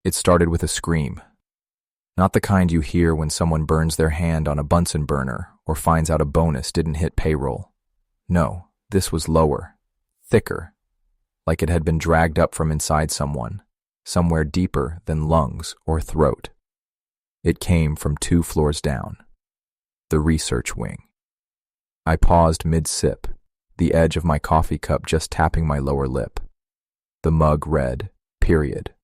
It started with a scream. Not the kind you hear when someone burns their hand on a Bunsen burner or finds out a bonus didn't hit payroll. No, this was lower, thicker, like it had been dragged up from inside someone, somewhere deeper than lungs or throat. It came from 2 floors down, the research wing. I paused mid-sip, the edge of my coffee cup just tapping my lower lip. The mug read, period.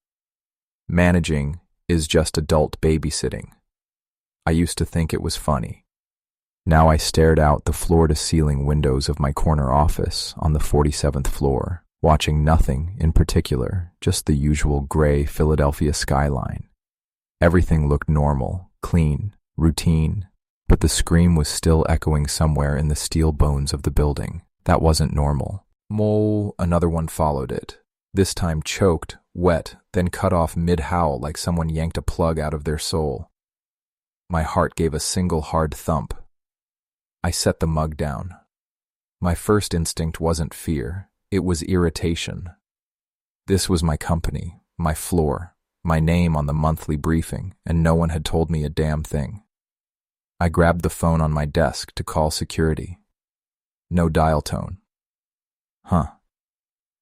Managing is just adult babysitting. I used to think it was funny. Now I stared out the floor-to-ceiling windows of my corner office on the 47th floor, watching nothing in particular, just the usual gray Philadelphia skyline. Everything looked normal, clean, routine, but the scream was still echoing somewhere in the steel bones of the building. That wasn't normal. Mole, another one followed it. This time choked, wet, then cut off mid-howl like someone yanked a plug out of their soul. My heart gave a single hard thump. I set the mug down. My first instinct wasn't fear, it was irritation. This was my company, my floor, my name on the monthly briefing, and no one had told me a damn thing. I grabbed the phone on my desk to call security. No dial tone. Huh.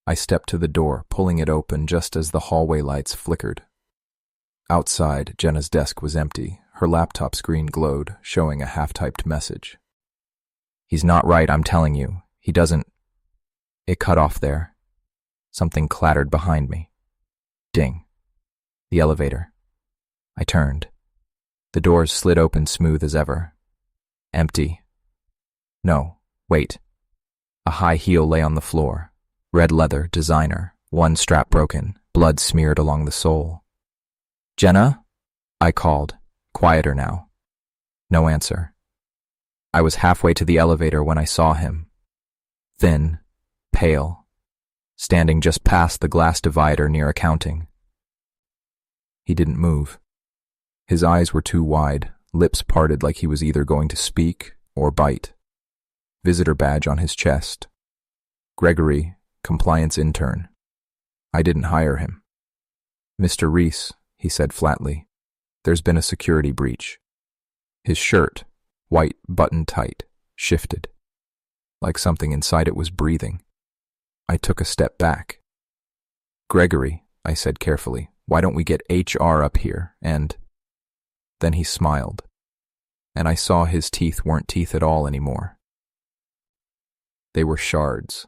I stepped to the door, pulling it open just as the hallway lights flickered. Outside, Jenna's desk was empty. Her laptop screen glowed, showing a half-typed message. "He's not right, I'm telling you. He doesn't..." It cut off there. Something clattered behind me. Ding. The elevator. I turned. The doors slid open smooth as ever. Empty. No, wait. A high heel lay on the floor. Red leather, designer, one strap broken, blood smeared along the sole. "Jenna?" I called, quieter now. No answer. I was halfway to the elevator when I saw him. Thin, pale, standing just past the glass divider near accounting. He didn't move. His eyes were too wide, lips parted like he was either going to speak or bite. Visitor badge on his chest. Gregory, compliance intern. I didn't hire him. "Mr. Reese," he said flatly, "there's been a security breach." His shirt, white button tight, shifted, like something inside it was breathing. I took a step back. "Gregory," I said carefully, "why don't we get HR up here and..." Then he smiled, and I saw his teeth weren't teeth at all anymore. They were shards.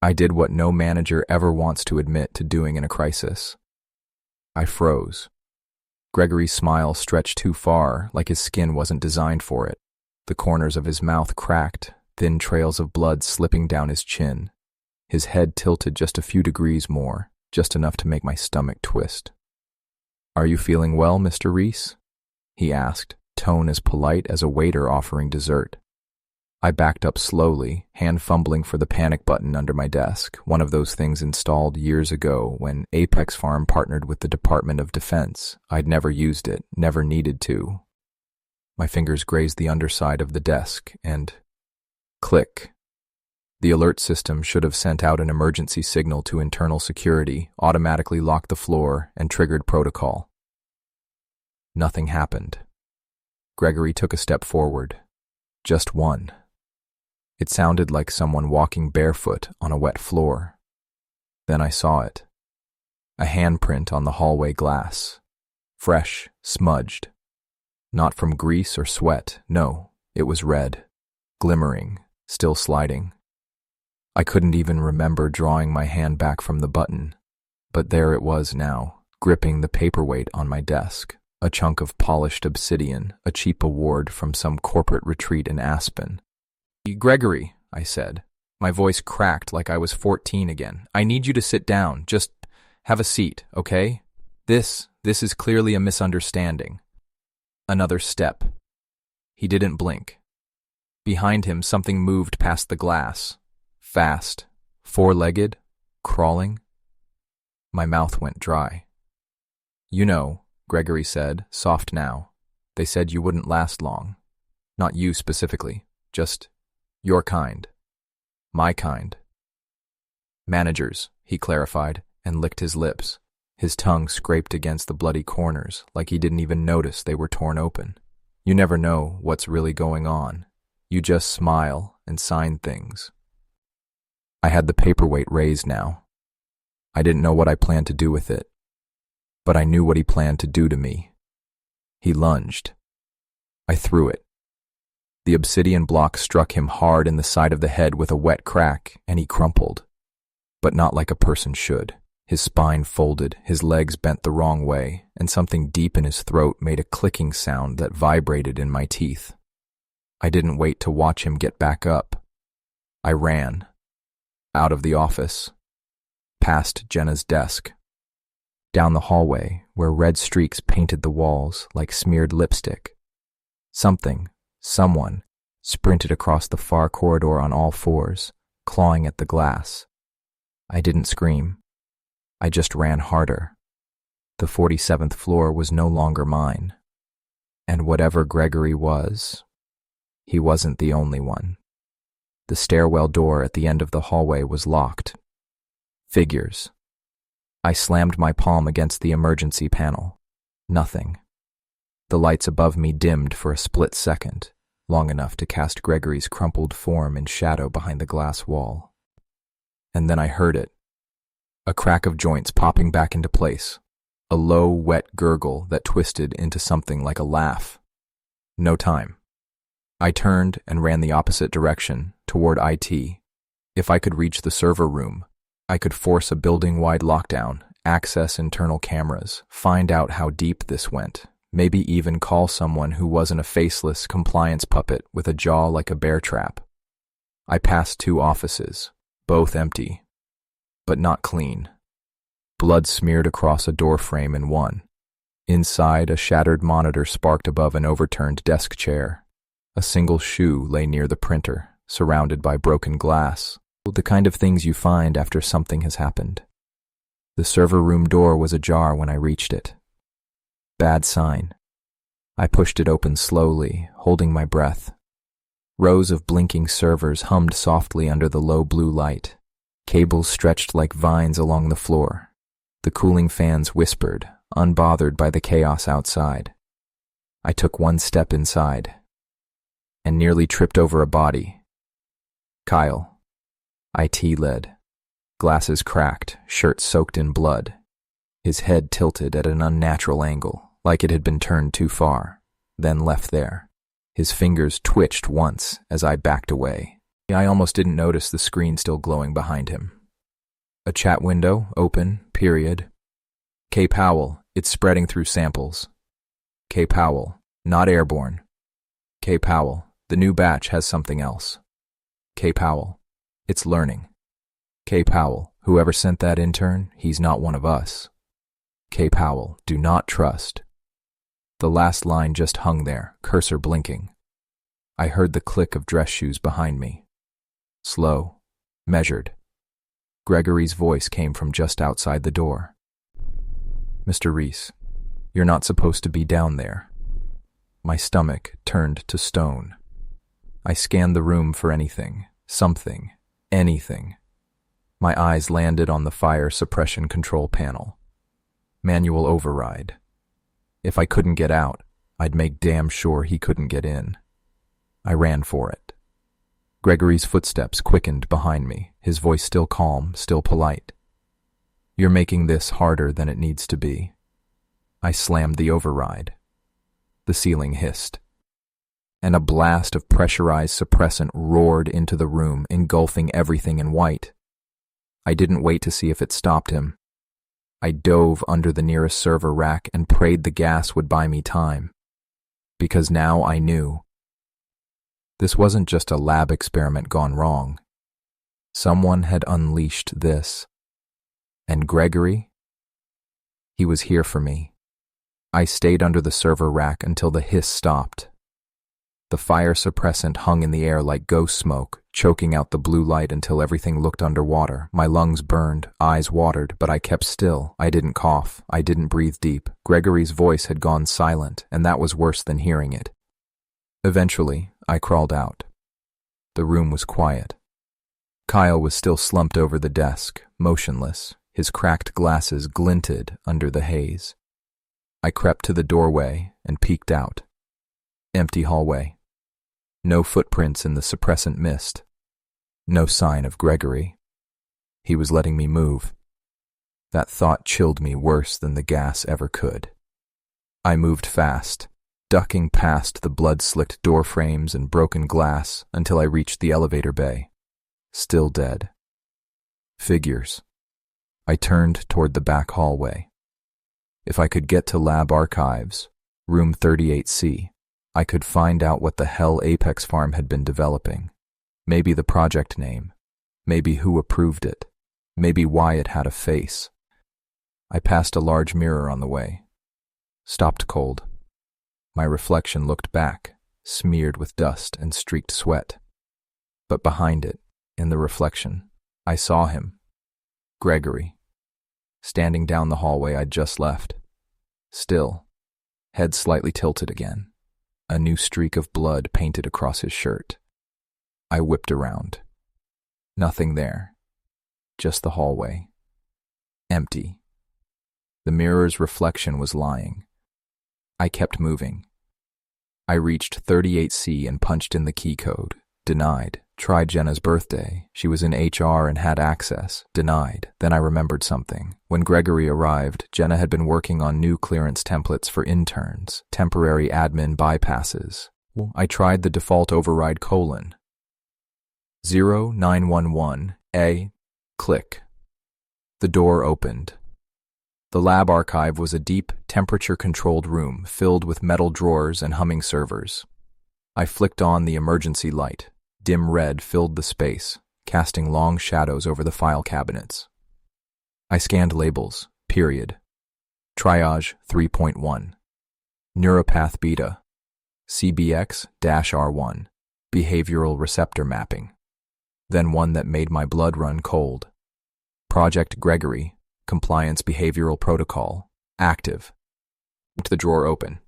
I did what no manager ever wants to admit to doing in a crisis. I froze. Gregory's smile stretched too far, like his skin wasn't designed for it. The corners of his mouth cracked, thin trails of blood slipping down his chin. His head tilted just a few degrees more, just enough to make my stomach twist. "Are you feeling well, Mr. Reese?" he asked, tone as polite as a waiter offering dessert. I backed up slowly, hand fumbling for the panic button under my desk, one of those things installed years ago when Apex Farm partnered with the Department of Defense. I'd never used it, never needed to. My fingers grazed the underside of the desk, and... click. The alert system should have sent out an emergency signal to internal security, automatically locked the floor, and triggered protocol. Nothing happened. Gregory took a step forward. Just one. It sounded like someone walking barefoot on a wet floor. Then I saw it. A handprint on the hallway glass. Fresh, smudged. Not from grease or sweat, no, it was red. Glimmering, still sliding. I couldn't even remember drawing my hand back from the button, but there it was now, gripping the paperweight on my desk. A chunk of polished obsidian, a cheap award from some corporate retreat in Aspen. "Gregory," I said. My voice cracked like I was 14 again. "I need you to sit down. Just have a seat, okay? This is clearly a misunderstanding." Another step. He didn't blink. Behind him, something moved past the glass. Fast. Four-legged. Crawling. My mouth went dry. "You know," Gregory said, soft now. "They said you wouldn't last long. Not you specifically, just your kind. My kind." "Managers," he clarified, and licked his lips. His tongue scraped against the bloody corners like he didn't even notice they were torn open. You never know what's really going on. You just smile and sign things. I had the paperweight raised now. I didn't know what I planned to do with it, but I knew what he planned to do to me. He lunged. I threw it. The obsidian block struck him hard in the side of the head with a wet crack, and he crumpled. But not like a person should. His spine folded, his legs bent the wrong way, and something deep in his throat made a clicking sound that vibrated in my teeth. I didn't wait to watch him get back up. I ran. Out of the office. Past Jenna's desk. Down the hallway, where red streaks painted the walls like smeared lipstick. Someone, sprinted across the far corridor on all fours, clawing at the glass. I didn't scream. I just ran harder. The 47th floor was no longer mine. And whatever Gregory was, he wasn't the only one. The stairwell door at the end of the hallway was locked. Figures. I slammed my palm against the emergency panel. Nothing. The lights above me dimmed for a split second, long enough to cast Gregory's crumpled form in shadow behind the glass wall. And then I heard it. A crack of joints popping back into place. A low, wet gurgle that twisted into something like a laugh. No time. I turned and ran the opposite direction, toward IT. If I could reach the server room, I could force a building-wide lockdown, access internal cameras, find out how deep this went, maybe even call someone who wasn't a faceless compliance puppet with a jaw like a bear trap. I passed 2 offices, both empty, but not clean. Blood smeared across a door frame in one. Inside, a shattered monitor sparked above an overturned desk chair. A single shoe lay near the printer, surrounded by broken glass, the kind of things you find after something has happened. The server room door was ajar when I reached it. Bad sign. I pushed it open slowly, holding my breath. Rows of blinking servers hummed softly under the low blue light. Cables stretched like vines along the floor. The cooling fans whispered, unbothered by the chaos outside. I took one step inside and nearly tripped over a body. Kyle. IT led. Glasses cracked, shirt soaked in blood. His head tilted at an unnatural angle, like it had been turned too far, then left there. His fingers twitched once as I backed away. I almost didn't notice the screen still glowing behind him. A chat window, open, period. K. Powell, it's spreading through samples. K. Powell, not airborne. K. Powell, the new batch has something else. K. Powell, it's learning. K. Powell, whoever sent that intern, he's not one of us. K. Powell, do not trust. The last line just hung there, cursor blinking. I heard the click of dress shoes behind me. Slow, measured. Gregory's voice came from just outside the door. Mr. Reese, you're not supposed to be down there. My stomach turned to stone. I scanned the room for anything, something, anything. My eyes landed on the fire suppression control panel. Manual override. If I couldn't get out, I'd make damn sure he couldn't get in. I ran for it. Gregory's footsteps quickened behind me, his voice still calm, still polite. You're making this harder than it needs to be. I slammed the override. The ceiling hissed, and a blast of pressurized suppressant roared into the room, engulfing everything in white. I didn't wait to see if it stopped him. I dove under the nearest server rack and prayed the gas would buy me time. Because now I knew. This wasn't just a lab experiment gone wrong. Someone had unleashed this. And Gregory? He was here for me. I stayed under the server rack until the hiss stopped. The fire suppressant hung in the air like ghost smoke, choking out the blue light until everything looked underwater. My lungs burned, eyes watered, but I kept still. I didn't cough. I didn't breathe deep. Gregory's voice had gone silent, and that was worse than hearing it. Eventually, I crawled out. The room was quiet. Kyle was still slumped over the desk, motionless, His cracked glasses glinted under the haze. I crept to the doorway and peeked out. Empty hallway. No footprints in the suppressant mist. No sign of Gregory. He was letting me move. That thought chilled me worse than the gas ever could. I moved fast, ducking past the blood-slicked door frames and broken glass until I reached the elevator bay. Still dead. Figures. I turned toward the back hallway. If I could get to lab archives, room 38C, I could find out what the hell Apex Farm had been developing. Maybe the project name. Maybe who approved it. Maybe why it had a face. I passed a large mirror on the way. Stopped cold. My reflection looked back, smeared with dust and streaked sweat. But behind it, in the reflection, I saw him. Gregory. Standing down the hallway I'd just left. Still, head slightly tilted again. A new streak of blood painted across his shirt. I whipped around. Nothing there. Just the hallway. Empty. The mirror's reflection was lying. I kept moving. I reached 38C and punched in the key code. Denied. Tried Jenna's birthday. She was in HR and had access. Denied. Then I remembered something. When Gregory arrived, Jenna had been working on new clearance templates for interns, temporary admin bypasses. I tried the default override : 0911A. Click. The door opened. The lab archive was a deep, temperature-controlled room filled with metal drawers and humming servers. I flicked on the emergency light. Dim red filled the space, casting long shadows over the file cabinets. I scanned labels. Period. Triage 3.1. Neuropath beta. CBX-R1. Behavioral receptor mapping. Then one that made my blood run cold. Project Gregory. Compliance Behavioral Protocol. Active. The drawer open.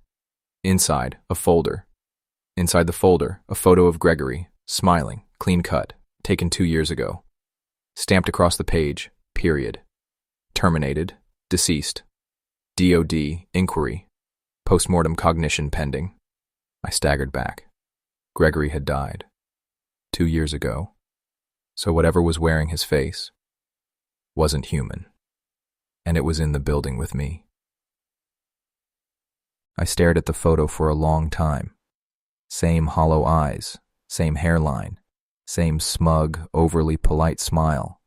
Inside, a folder. Inside the folder, a photo of Gregory, smiling, clean cut, taken 2 years ago. Stamped across the page, period. Terminated, deceased. DOD, inquiry. Postmortem cognition pending. I staggered back. Gregory had died. 2 years ago. So whatever was wearing his face wasn't human. And it was in the building with me. I stared at the photo for a long time. Same hollow eyes, same hairline, same smug, overly polite smile.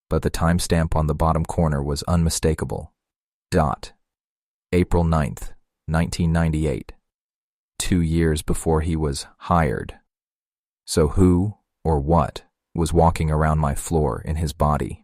But the timestamp on the bottom corner was unmistakable. April 9th, 1998. 2 years before he was hired. So who, or what, was walking around my floor in his body?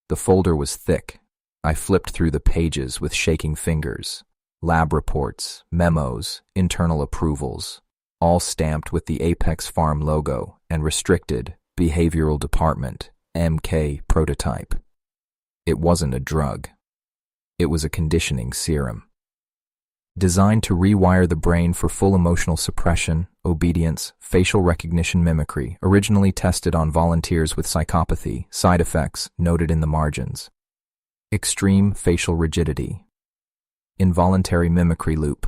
The folder was thick. I flipped through the pages with shaking fingers. Lab reports, memos, internal approvals, all stamped with the Apex Farm logo and restricted Behavioral Department, MK prototype. It wasn't a drug. It was a conditioning serum. Designed to rewire the brain for full emotional suppression, obedience, facial recognition mimicry, originally tested on volunteers with psychopathy, side effects noted in the margins. Extreme facial rigidity. Involuntary mimicry loop.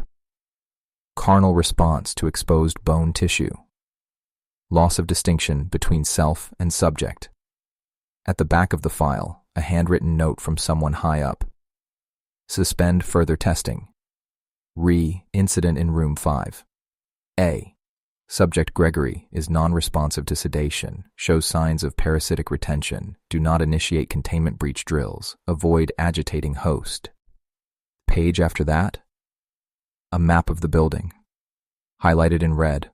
Carnal response to exposed bone tissue. Loss of distinction between self and subject. At the back of the file, a handwritten note from someone high up. Suspend further testing. Incident in room 5. A. Subject Gregory is non-responsive to sedation, shows signs of parasitic retention, do not initiate containment breach drills, avoid agitating host. Page after that, a map of the building, highlighted in red,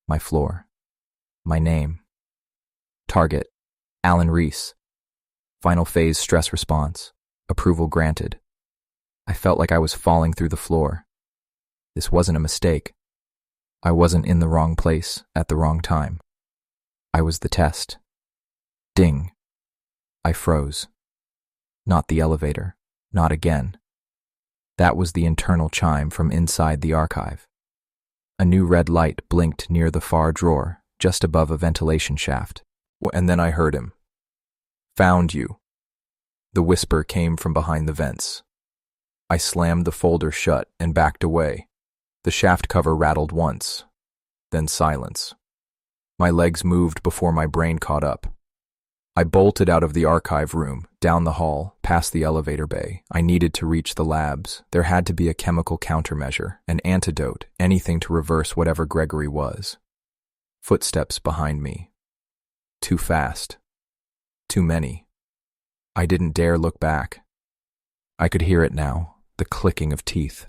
my floor, my name. Target, Alan Reese. Final phase stress response, approval granted. I felt like I was falling through the floor. This wasn't a mistake. I wasn't in the wrong place at the wrong time. I was the test. Ding. I froze. Not the elevator. Not again. That was the internal chime from inside the archive. A new red light blinked near the far drawer, just above a ventilation shaft. And then I heard him. Found you. The whisper came from behind the vents. I slammed the folder shut and backed away. The shaft cover rattled once, then silence. My legs moved before my brain caught up. I bolted out of the archive room, down the hall, past the elevator bay. I needed to reach the labs. There had to be a chemical countermeasure, an antidote, anything to reverse whatever Gregory was. Footsteps behind me. Too fast. Too many. I didn't dare look back. I could hear it now, the clicking of teeth,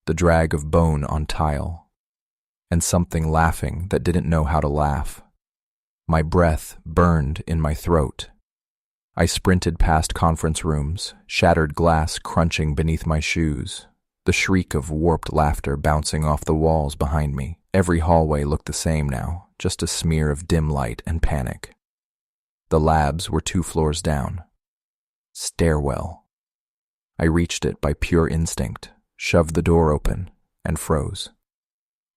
the drag of bone on tile, and something laughing that didn't know how to laugh. My breath burned in my throat. I sprinted past conference rooms, shattered glass crunching beneath my shoes, the shriek of warped laughter bouncing off the walls behind me. Every hallway looked the same now, just a smear of dim light and panic. The labs were 2 floors down. Stairwell. I reached it by pure instinct, shoved the door open, and froze.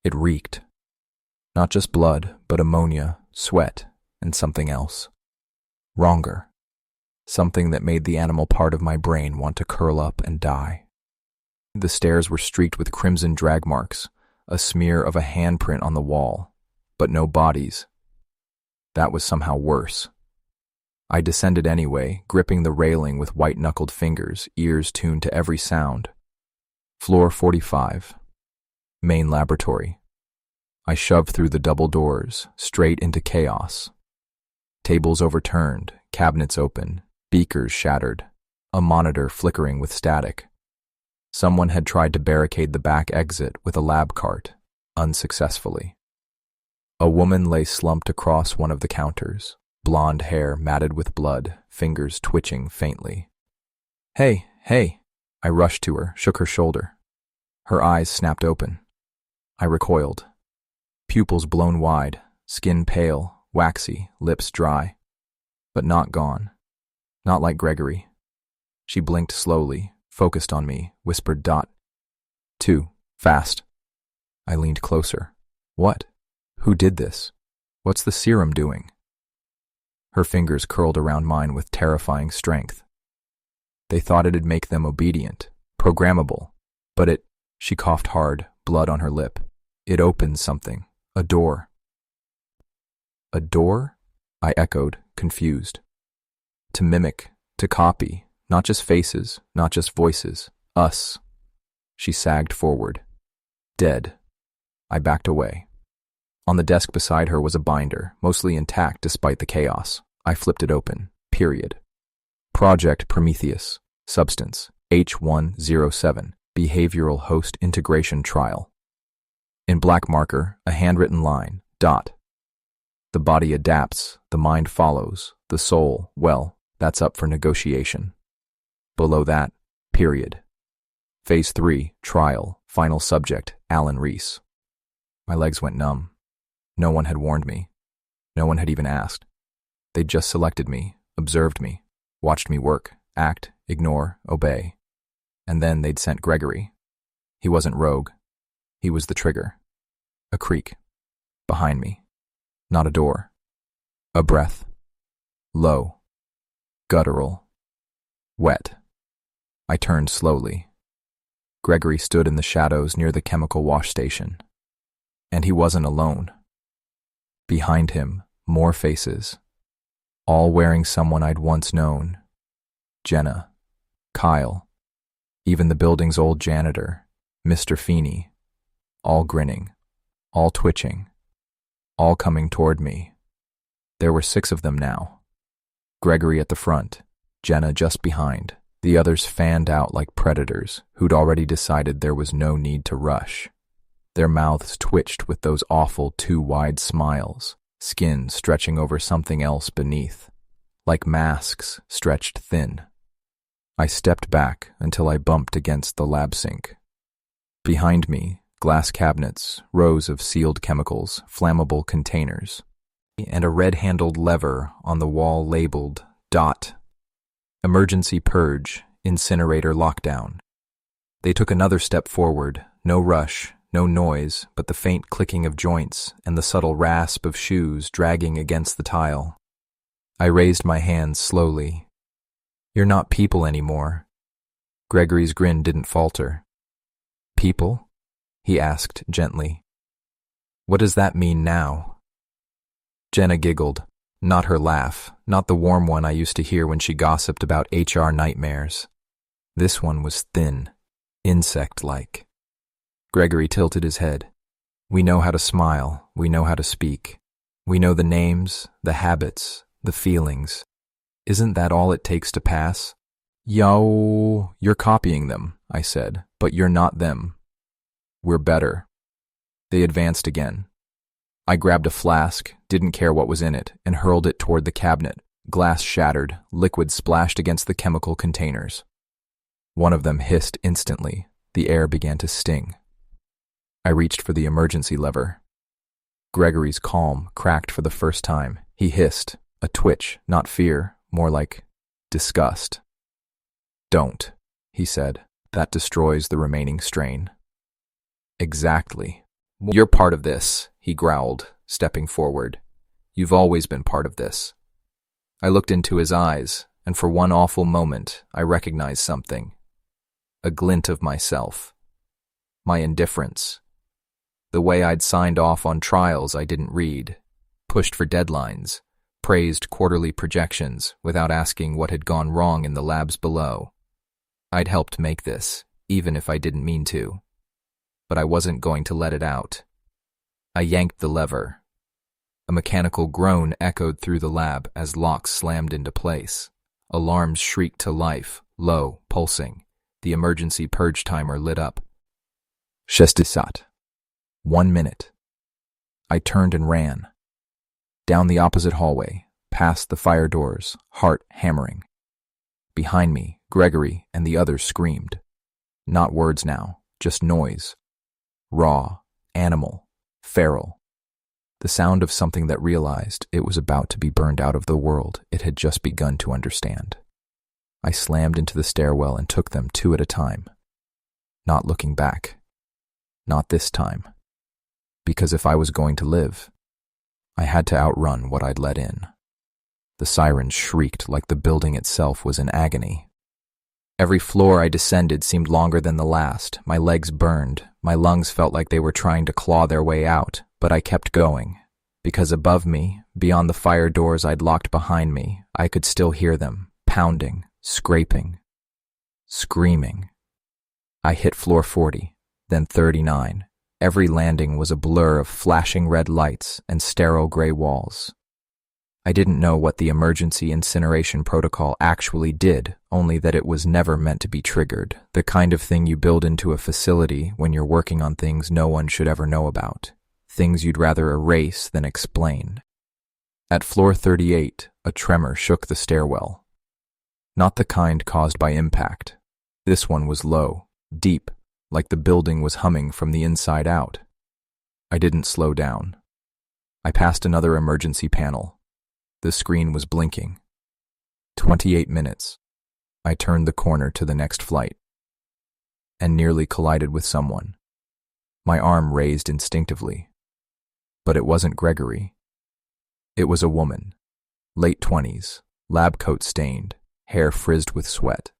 It reeked. Not just blood, but ammonia, sweat, and something else. Wronger. Something that made the animal part of my brain want to curl up and die. The stairs were streaked with crimson drag marks, a smear of a handprint on the wall, but no bodies. That was somehow worse. I descended anyway, gripping the railing with white-knuckled fingers, ears tuned to every sound. Floor 45. Main laboratory. I shoved through the double doors, straight into chaos. Tables overturned, cabinets open, beakers shattered, a monitor flickering with static. Someone had tried to barricade the back exit with a lab cart, unsuccessfully. A woman lay slumped across one of the counters, blonde hair matted with blood, fingers twitching faintly. Hey, hey! I rushed to her, shook her shoulder. Her eyes snapped open. I recoiled. Pupils blown wide, skin pale, waxy, lips dry. But not gone. Not like Gregory. She blinked slowly, focused on me, whispered dot. 2. Fast. I leaned closer. What? Who did this? What's the serum doing? Her fingers curled around mine with terrifying strength. They thought it'd make them obedient, programmable. But it, she coughed hard, blood on her lip. It opened something. A door. A door? I echoed, confused. To mimic, to copy, not just faces, not just voices, us. She sagged forward. Dead. I backed away. On the desk beside her was a binder, mostly intact despite the chaos. I flipped it open. Period. Project Prometheus. Substance. H107. Behavioral Host Integration Trial. In black marker, a handwritten line. Dot. The body adapts, the mind follows, the soul, well, that's up for negotiation. Below that, period. Phase 3, trial, final subject, Alan Reese. My legs went numb. No one had warned me. No one had even asked. They'd just selected me, observed me, watched me work, act, ignore, obey. And then they'd sent Gregory. He wasn't rogue. He was the trigger. A creak. Behind me. Not a door. A breath. Low. Guttural. Wet. I turned slowly. Gregory stood in the shadows near the chemical wash station. And he wasn't alone. Behind him, more faces. All wearing someone I'd once known. Jenna. Kyle. Even the building's old janitor, Mr. Feeney. All grinning. All twitching. All coming toward me. There were 6 of them now. Gregory at the front, Jenna just behind. The others fanned out like predators who'd already decided there was no need to rush. Their mouths twitched with those awful too wide smiles, skin stretching over something else beneath, like masks stretched thin. I stepped back until I bumped against the lab sink. Behind me, glass cabinets, rows of sealed chemicals, flammable containers, and a red-handled lever on the wall labeled DOT. Emergency purge, incinerator lockdown. They took another step forward, no rush, no noise, but the faint clicking of joints and the subtle rasp of shoes dragging against the tile. I raised my hands slowly. You're not people anymore. Gregory's grin didn't falter. People? He asked gently. What does that mean now? Jenna giggled. Not her laugh, not the warm one I used to hear when she gossiped about HR nightmares. This one was thin, insect-like. Gregory tilted his head. We know how to smile, we know how to speak. We know the names, the habits, the feelings. Isn't that all it takes to pass? Yo, you're copying them, I said, but you're not them. We're better. They advanced again. I grabbed a flask, didn't care what was in it, and hurled it toward the cabinet. Glass shattered, liquid splashed against the chemical containers. One of them hissed instantly. The air began to sting. I reached for the emergency lever. Gregory's calm cracked for the first time. He hissed, a twitch, not fear, more like disgust. Don't, he said. That destroys the remaining strain. Exactly. You're part of this, he growled, stepping forward. You've always been part of this. I looked into his eyes, and for one awful moment, I recognized something. A glint of myself. My indifference. The way I'd signed off on trials I didn't read, pushed for deadlines, praised quarterly projections without asking what had gone wrong in the labs below. I'd helped make this, even if I didn't mean to. But I wasn't going to let it out. I yanked the lever. A mechanical groan echoed through the lab as locks slammed into place. Alarms shrieked to life, low, pulsing. The emergency purge timer lit up. Shestisat. 1 minute. I turned and ran. Down the opposite hallway, past the fire doors, heart hammering. Behind me, Gregory and the others screamed. Not words now, just noise. Raw, animal, feral. The sound of something that realized it was about to be burned out of the world it had just begun to understand. I slammed into the stairwell and took them 2 at a time. Not looking back. Not this time. Because if I was going to live, I had to outrun what I'd let in. The sirens shrieked like the building itself was in agony. Every floor I descended seemed longer than the last. My legs burned. My lungs felt like they were trying to claw their way out, but I kept going. Because above me, beyond the fire doors I'd locked behind me, I could still hear them, pounding, scraping, screaming. I hit floor 40, then 39. Every landing was a blur of flashing red lights and sterile gray walls. I didn't know what the emergency incineration protocol actually did, only that it was never meant to be triggered, the kind of thing you build into a facility when you're working on things no one should ever know about, things you'd rather erase than explain. At floor 38, a tremor shook the stairwell. Not the kind caused by impact. This one was low, deep, like the building was humming from the inside out. I didn't slow down. I passed another emergency panel. The screen was blinking. 28 minutes. I turned the corner to the next flight and nearly collided with someone. My arm raised instinctively. But it wasn't Gregory. It was a woman, late 20s, lab coat stained, hair frizzed with sweat.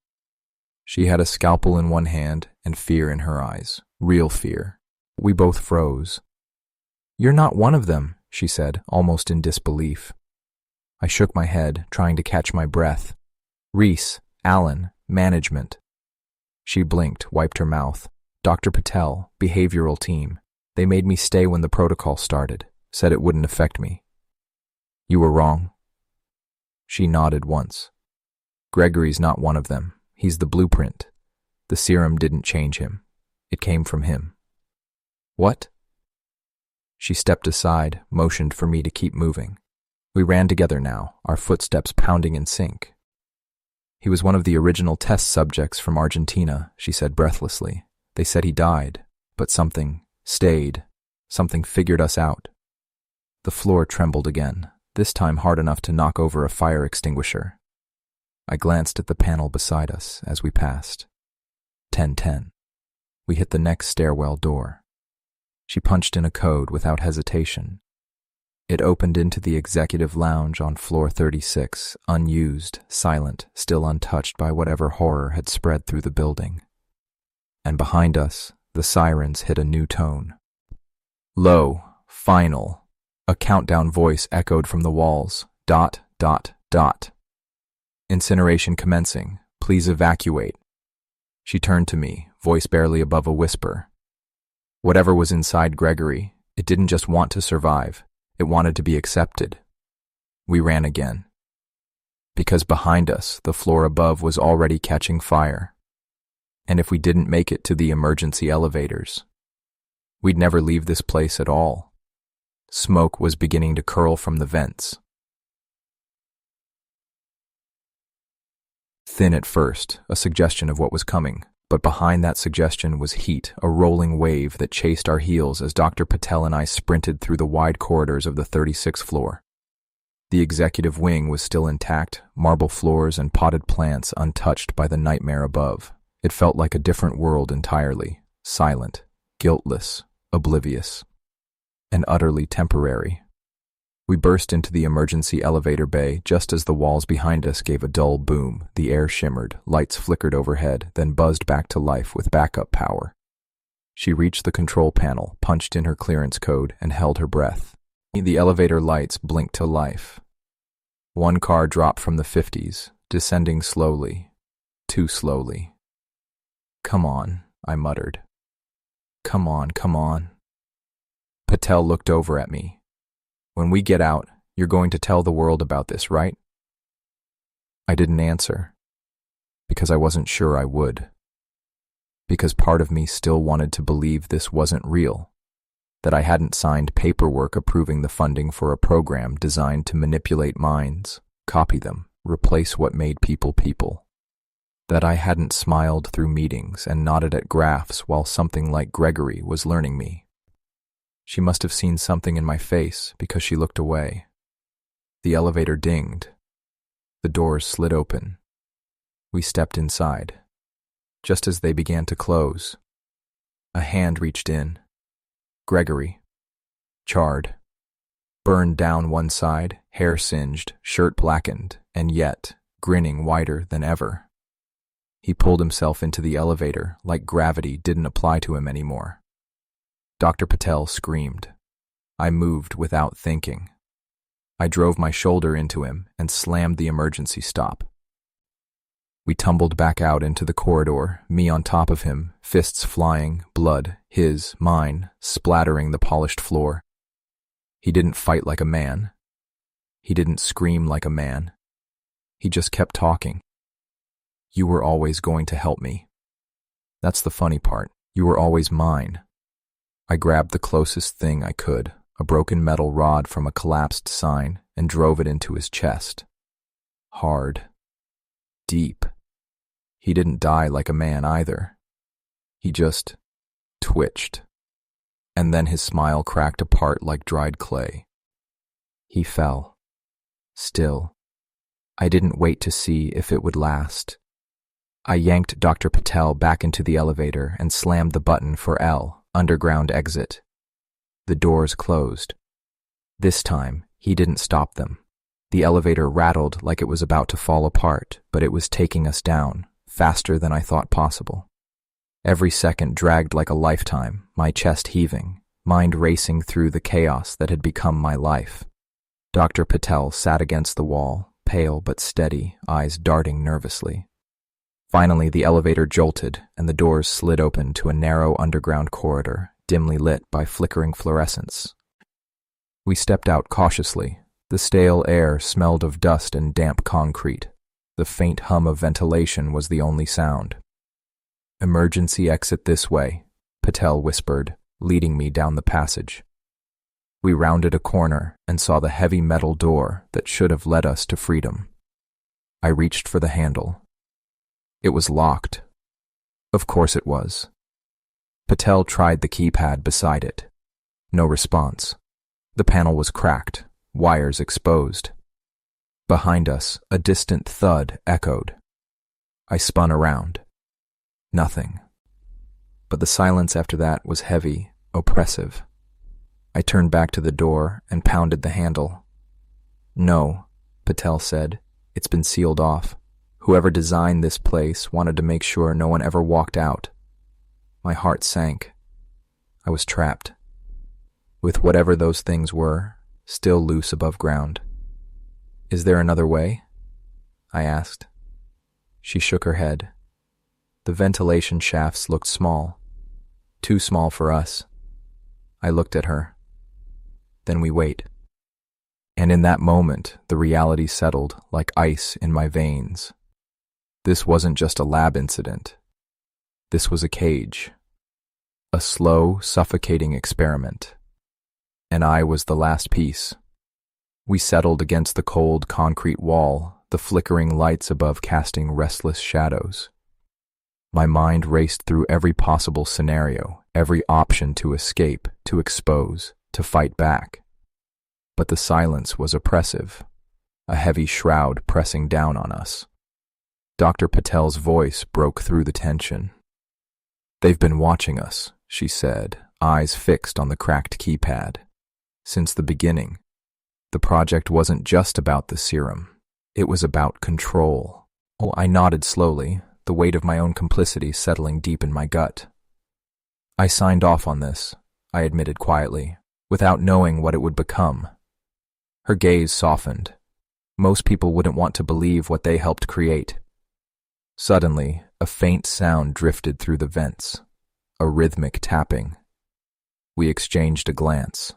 She had a scalpel in one hand and fear in her eyes, real fear. We both froze. "You're not one of them," she said, almost in disbelief. I shook my head, trying to catch my breath. "Reese, Allen, management." She blinked, wiped her mouth. "Dr. Patel, behavioral team. They made me stay when the protocol started, said it wouldn't affect me." "You were wrong." She nodded once. "Gregory's not one of them. He's the blueprint. The serum didn't change him. It came from him." "What?" She stepped aside, motioned for me to keep moving. We ran together now, our footsteps pounding in sync. "He was one of the original test subjects from Argentina," she said breathlessly. "They said he died, but something stayed. Something figured us out." The floor trembled again, this time hard enough to knock over a fire extinguisher. I glanced at the panel beside us as we passed. 10:10. We hit the next stairwell door. She punched in a code without hesitation. It opened into the executive lounge on floor 36, unused, silent, still untouched by whatever horror had spread through the building. And behind us, the sirens hit a new tone. Low, final. A countdown voice echoed from the walls. ... Incineration commencing. Please evacuate. She turned to me, voice barely above a whisper. Whatever was inside Gregory, it didn't just want to survive. It wanted to be accepted. We ran again. Because behind us, the floor above was already catching fire. And if we didn't make it to the emergency elevators, we'd never leave this place at all. Smoke was beginning to curl from the vents. Thin at first, a suggestion of what was coming, but behind that suggestion was heat, a rolling wave that chased our heels as Dr. Patel and I sprinted through the wide corridors of the 36th floor. The executive wing was still intact, marble floors and potted plants untouched by the nightmare above. It felt like a different world entirely, silent, guiltless, oblivious, and utterly temporary. We burst into the emergency elevator bay just as the walls behind us gave a dull boom. The air shimmered, lights flickered overhead, then buzzed back to life with backup power. She reached the control panel, punched in her clearance code, and held her breath. The elevator lights blinked to life. One car dropped from the 50s, descending slowly, too slowly. "Come on," I muttered. Come on. Patel looked over at me. "When we get out, you're going to tell the world about this, right?" I didn't answer, because I wasn't sure I would. Because part of me still wanted to believe this wasn't real, that I hadn't signed paperwork approving the funding for a program designed to manipulate minds, copy them, replace what made people people. That I hadn't smiled through meetings and nodded at graphs while something like Gregory was learning me. She must have seen something in my face because she looked away. The elevator dinged. The doors slid open. We stepped inside. Just as they began to close, a hand reached in. Gregory. Charred. Burned down one side, hair singed, shirt blackened, and yet grinning wider than ever. He pulled himself into the elevator like gravity didn't apply to him anymore. Dr. Patel screamed. I moved without thinking. I drove my shoulder into him and slammed the emergency stop. We tumbled back out into the corridor, me on top of him, fists flying, blood, his, mine, splattering the polished floor. He didn't fight like a man. He didn't scream like a man. He just kept talking. "You were always going to help me. That's the funny part. You were always mine." I grabbed the closest thing I could, a broken metal rod from a collapsed sign, and drove it into his chest. Hard. Deep. He didn't die like a man either. He just twitched. And then his smile cracked apart like dried clay. He fell. Still. I didn't wait to see if it would last. I yanked Dr. Patel back into the elevator and slammed the button for L, underground exit. The doors closed. This time, he didn't stop them. The elevator rattled like it was about to fall apart, but it was taking us down, faster than I thought possible. Every second dragged like a lifetime, my chest heaving, mind racing through the chaos that had become my life. Dr. Patel sat against the wall, pale but steady, eyes darting nervously. Finally, the elevator jolted, and the doors slid open to a narrow underground corridor, dimly lit by flickering fluorescence. We stepped out cautiously. The stale air smelled of dust and damp concrete. The faint hum of ventilation was the only sound. "Emergency exit this way," Patel whispered, leading me down the passage. We rounded a corner and saw the heavy metal door that should have led us to freedom. I reached for the handle. It was locked. Of course it was. Patel tried the keypad beside it. No response. The panel was cracked, wires exposed. Behind us, a distant thud echoed. I spun around. Nothing. But the silence after that was heavy, oppressive. I turned back to the door and pounded the handle. "No," Patel said. "It's been sealed off. Whoever designed this place wanted to make sure no one ever walked out." My heart sank. I was trapped, with whatever those things were, still loose above ground. "Is there another way?" I asked. She shook her head. The ventilation shafts looked small, too small for us. I looked at her. "Then we wait." And in that moment, the reality settled like ice in my veins. This wasn't just a lab incident. This was a cage. A slow, suffocating experiment. And I was the last piece. We settled against the cold concrete wall, the flickering lights above casting restless shadows. My mind raced through every possible scenario, every option to escape, to expose, to fight back. But the silence was oppressive, a heavy shroud pressing down on us. Dr. Patel's voice broke through the tension. "They've been watching us," she said, eyes fixed on the cracked keypad. "Since the beginning. The project wasn't just about the serum. It was about control." I nodded slowly, the weight of my own complicity settling deep in my gut. "I signed off on this," I admitted quietly, without knowing what it would become. Her gaze softened. Most people wouldn't want to believe what they helped create. Suddenly, a faint sound drifted through the vents, a rhythmic tapping. We exchanged a glance.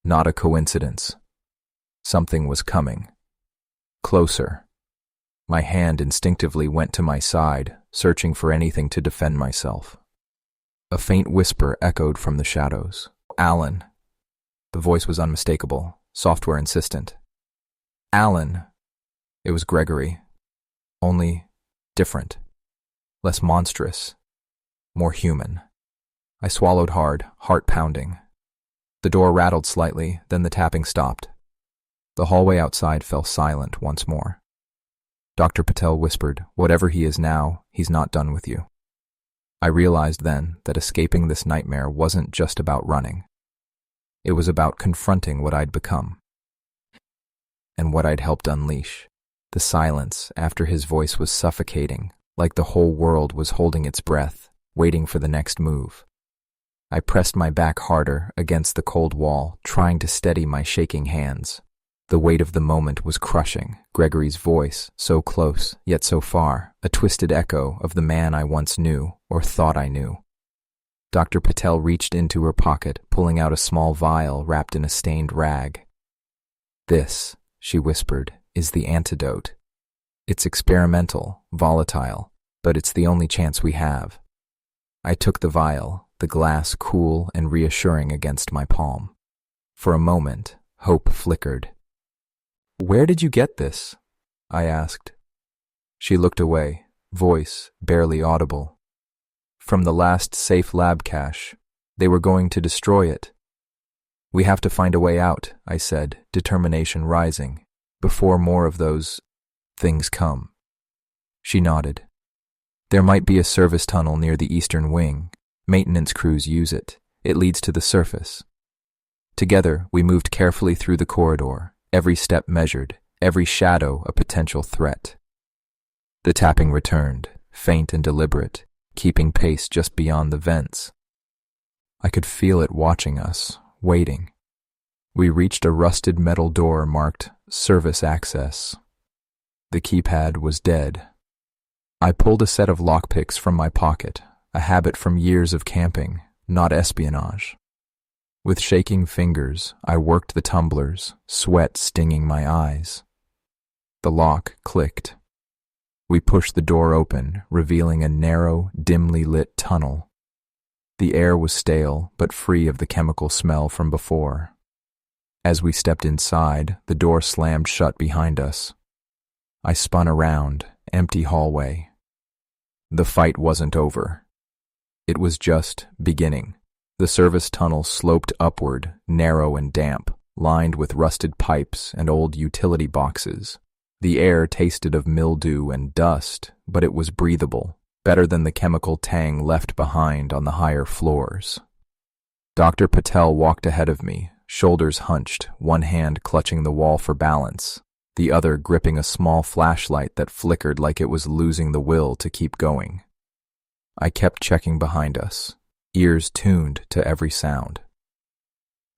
Not a coincidence. Something was coming. Closer. My hand instinctively went to my side, searching for anything to defend myself. A faint whisper echoed from the shadows. "Alan." The voice was unmistakable, software insistent. "Alan." It was Gregory. Only different. Less monstrous. More human. I swallowed hard, heart pounding. The door rattled slightly, then the tapping stopped. The hallway outside fell silent once more. Dr. Patel whispered, "Whatever he is now, he's not done with you." I realized then that escaping this nightmare wasn't just about running. It was about confronting what I'd become. And what I'd helped unleash. The silence after his voice was suffocating, like the whole world was holding its breath, waiting for the next move. I pressed my back harder against the cold wall, trying to steady my shaking hands. The weight of the moment was crushing. Gregory's voice, so close, yet so far, a twisted echo of the man I once knew, or thought I knew. Dr. Patel reached into her pocket, pulling out a small vial wrapped in a stained rag. "This," she whispered, "is the antidote. It's experimental, volatile, but it's the only chance we have." I took the vial, the glass cool and reassuring against my palm. For a moment, hope flickered. "Where did you get this?" I asked. She looked away, voice barely audible. "From the last safe lab cache. They were going to destroy it." "We have to find a way out," I said, determination rising, "before more of those things come." She nodded. "There might be a service tunnel near the eastern wing. Maintenance crews use it. It leads to the surface." Together, we moved carefully through the corridor, every step measured, every shadow a potential threat. The tapping returned, faint and deliberate, keeping pace just beyond the vents. I could feel it watching us, waiting. We reached a rusted metal door marked Service Access. The keypad was dead. I pulled a set of lockpicks from my pocket, a habit from years of camping, not espionage. With shaking fingers, I worked the tumblers, sweat stinging my eyes. The lock clicked. We pushed the door open, revealing a narrow, dimly lit tunnel. The air was stale, but free of the chemical smell from before. As we stepped inside, the door slammed shut behind us. I spun around, empty hallway. The fight wasn't over. It was just beginning. The service tunnel sloped upward, narrow and damp, lined with rusted pipes and old utility boxes. The air tasted of mildew and dust, but it was breathable, better than the chemical tang left behind on the higher floors. Dr. Patel walked ahead of me, shoulders hunched, one hand clutching the wall for balance, the other gripping a small flashlight that flickered like it was losing the will to keep going. I kept checking behind us, ears tuned to every sound.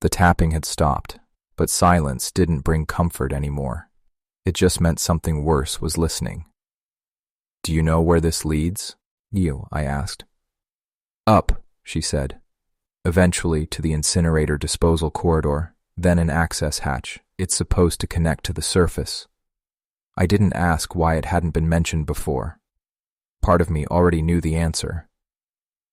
The tapping had stopped, but silence didn't bring comfort anymore. It just meant something worse was listening. "Do you know where this leads?" I asked. "Up," she said. "Eventually to the incinerator disposal corridor, then an access hatch. It's supposed to connect to the surface." I didn't ask why it hadn't been mentioned before. Part of me already knew the answer.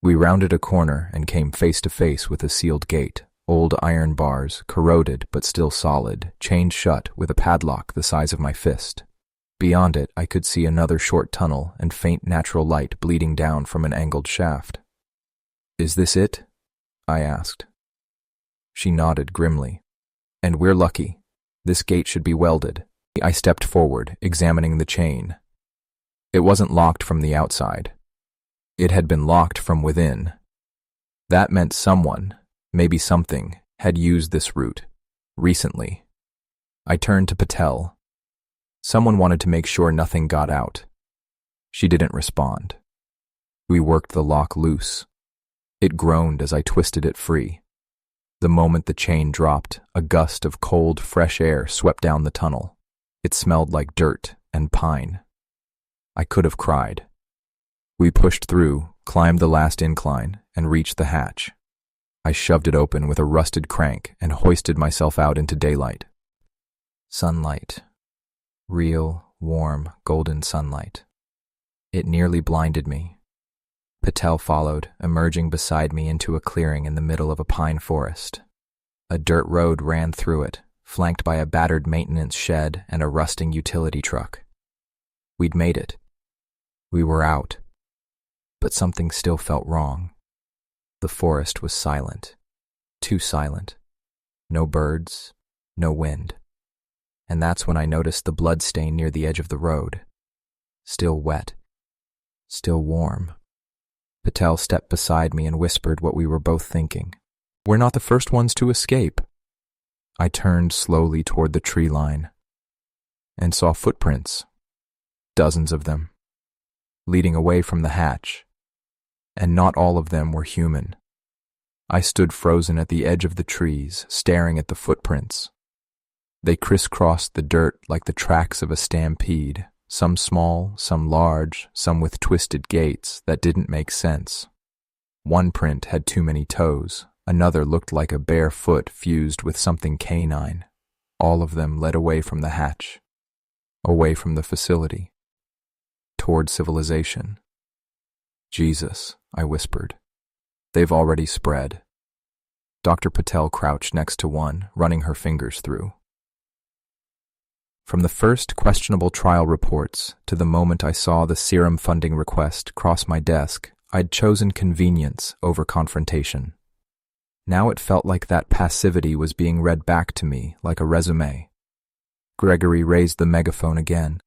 We rounded a corner and came face to face with a sealed gate, old iron bars, corroded but still solid, chained shut with a padlock the size of my fist. Beyond it, I could see another short tunnel and faint natural light bleeding down from an angled shaft. "Is this it?" I asked. She nodded grimly. "And we're lucky. This gate should be welded." I stepped forward, examining the chain. It wasn't locked from the outside. It had been locked from within. That meant someone, maybe something, had used this route, recently. I turned to Patel. Someone wanted to make sure nothing got out. She didn't respond. We worked the lock loose. It groaned as I twisted it free. The moment the chain dropped, a gust of cold, fresh air swept down the tunnel. It smelled like dirt and pine. I could have cried. We pushed through, climbed the last incline, and reached the hatch. I shoved it open with a rusted crank and hoisted myself out into daylight. Sunlight. Real, warm, golden sunlight. It nearly blinded me. Patel followed, emerging beside me into a clearing in the middle of a pine forest. A dirt road ran through it, flanked by a battered maintenance shed and a rusting utility truck. We'd made it. We were out. But something still felt wrong. The forest was silent. Too silent. No birds, no wind. And that's when I noticed the blood stain near the edge of the road. Still wet. Still warm. Patel stepped beside me and whispered what we were both thinking. "We're not the first ones to escape." I turned slowly toward the tree line and saw footprints, dozens of them, leading away from the hatch, and not all of them were human. I stood frozen at the edge of the trees, staring at the footprints. They crisscrossed the dirt like the tracks of a stampede, some small, some large, some with twisted gaits that didn't make sense. One print had too many toes, another looked like a bare foot fused with something canine. All of them led away from the hatch, away from the facility, toward civilization. "Jesus," I whispered. "They've already spread." Dr. Patel crouched next to one, running her fingers through. From the first questionable trial reports to the moment I saw the serum funding request cross my desk, I'd chosen convenience over confrontation. Now it felt like that passivity was being read back to me like a resume. Gregory raised the megaphone again.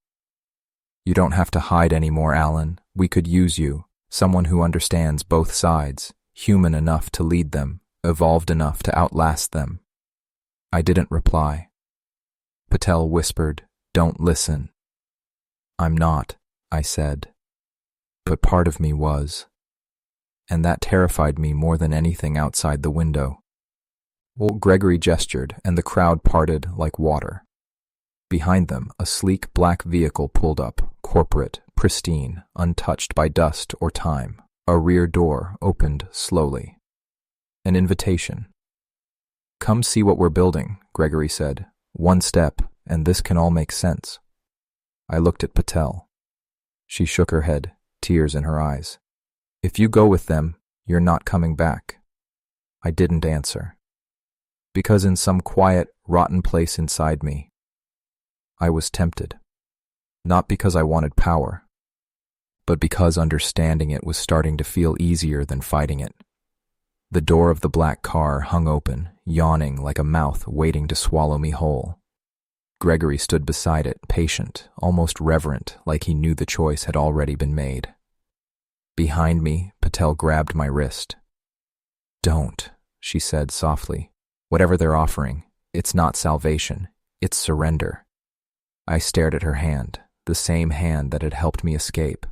"You don't have to hide anymore, Alan. We could use you, someone who understands both sides, human enough to lead them, evolved enough to outlast them." I didn't reply. Patel whispered, "Don't listen." "I'm not," I said. But part of me was. And that terrified me more than anything outside the window. Old Gregory gestured, and the crowd parted like water. Behind them, a sleek black vehicle pulled up, corporate, pristine, untouched by dust or time. A rear door opened slowly. An invitation. "Come see what we're building," Gregory said. "One step, and this can all make sense." I looked at Patel. She shook her head, tears in her eyes. "If you go with them, you're not coming back." I didn't answer. Because in some quiet, rotten place inside me, I was tempted. Not because I wanted power, but because understanding it was starting to feel easier than fighting it. The door of the black car hung open, yawning like a mouth waiting to swallow me whole. Gregory stood beside it, patient, almost reverent, like he knew the choice had already been made. Behind me, Patel grabbed my wrist. "Don't," she said softly. Whatever they're offering, it's not salvation, it's surrender. I stared at her hand, the same hand that had helped me escape,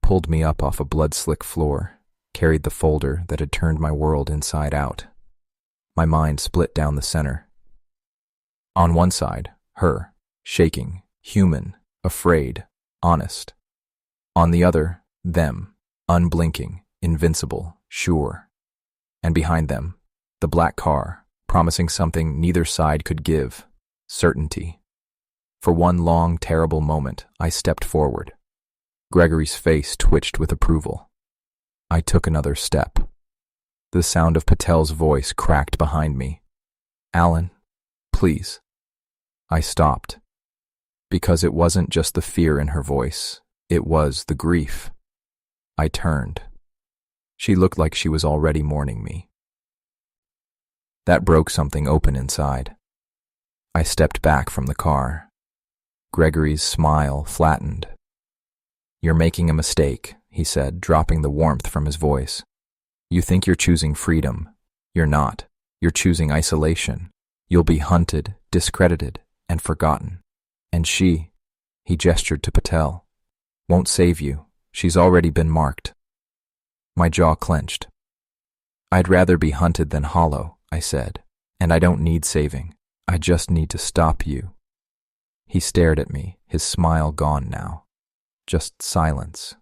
pulled me up off a blood-slick floor, carried the folder that had turned my world inside out. My mind split down the center. On one side, her, shaking, human, afraid, honest. On the other, them, unblinking, invincible, sure. And behind them, the black car, promising something neither side could give, certainty. For one long, terrible moment, I stepped forward. Gregory's face twitched with approval. I took another step. The sound of Patel's voice cracked behind me. Alan, please. I stopped. Because it wasn't just the fear in her voice, it was the grief. I turned. She looked like she was already mourning me. That broke something open inside. I stepped back from the car. Gregory's smile flattened. You're making a mistake, he said, dropping the warmth from his voice. You think you're choosing freedom. You're not. You're choosing isolation. You'll be hunted, discredited, and forgotten. And she, he gestured to Patel, won't save you. She's already been marked. My jaw clenched. I'd rather be hunted than hollow, I said, and I don't need saving. I just need to stop you. He stared at me, his smile gone now. Just silence.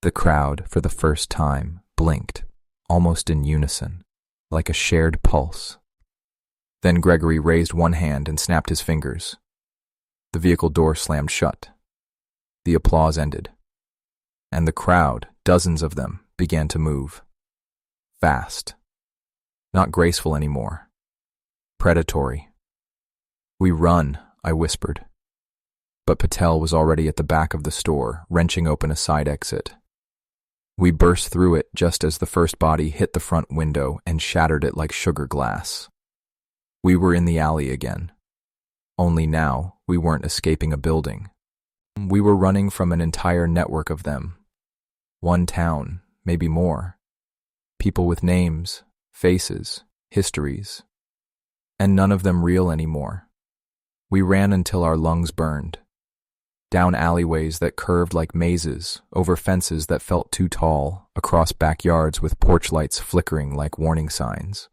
The crowd, for the first time, blinked, almost in unison, like a shared pulse. Then Gregory raised one hand and snapped his fingers. The vehicle door slammed shut. The applause ended. And the crowd, dozens of them, began to move. Fast. Not graceful anymore. Predatory. We run, I whispered. But Patel was already at the back of the store, wrenching open a side exit. We burst through it just as the first body hit the front window and shattered it like sugar glass. We were in the alley again. Only now, we weren't escaping a building. We were running from an entire network of them. One town, maybe more. People with names, faces, histories. And none of them real anymore. We ran until our lungs burned. Down alleyways that curved like mazes, over fences that felt too tall, across backyards with porch lights flickering like warning signs.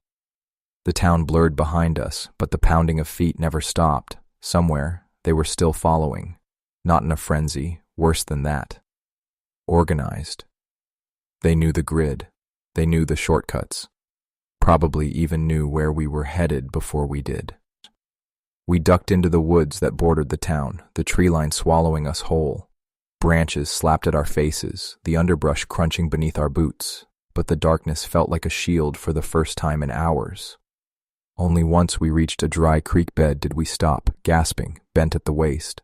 The town blurred behind us, but the pounding of feet never stopped. Somewhere, they were still following. Not in a frenzy, worse than that. Organized. They knew the grid. They knew the shortcuts. Probably even knew where we were headed before we did. We ducked into the woods that bordered the town, the tree line swallowing us whole. Branches slapped at our faces, the underbrush crunching beneath our boots, but the darkness felt like a shield for the first time in hours. Only once we reached a dry creek bed did we stop, gasping, bent at the waist.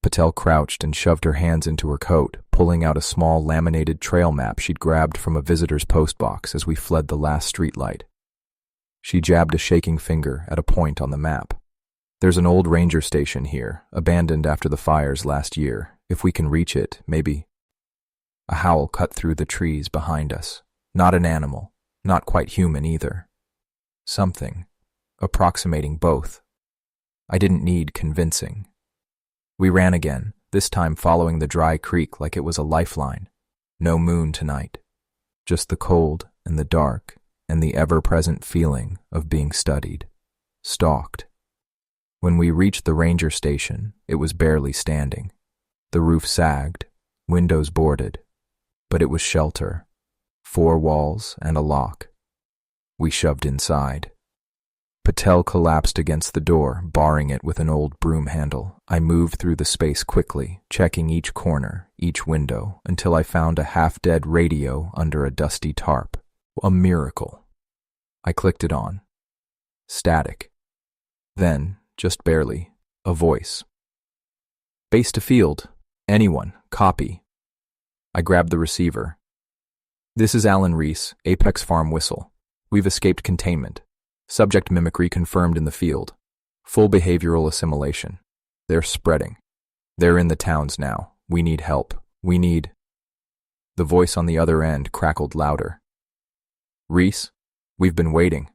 Patel crouched and shoved her hands into her coat, pulling out a small laminated trail map she'd grabbed from a visitor's postbox as we fled the last streetlight. She jabbed a shaking finger at a point on the map. There's an old ranger station here, abandoned after the fires last year. If we can reach it, maybe. A howl cut through the trees behind us. Not an animal, not quite human either. Something, approximating both. I didn't need convincing. We ran again, this time following the dry creek like it was a lifeline. No moon tonight. Just the cold and the dark and the ever-present feeling of being studied, stalked. When we reached the ranger station, it was barely standing. The roof sagged, windows boarded, but it was shelter, 4 walls and a lock. We shoved inside. Patel collapsed against the door, barring it with an old broom handle. I moved through the space quickly, checking each corner, each window, until I found a half-dead radio under a dusty tarp. A miracle. I clicked it on. Static. Then, just barely, a voice. Base to field. Anyone. Copy. I grabbed the receiver. This is Alan Reese, Apex Farm Whistle. We've escaped containment. Subject mimicry confirmed in the field. Full behavioral assimilation. They're spreading. They're in the towns now. We need help. We need... The voice on the other end crackled louder. Reese? We've been waiting.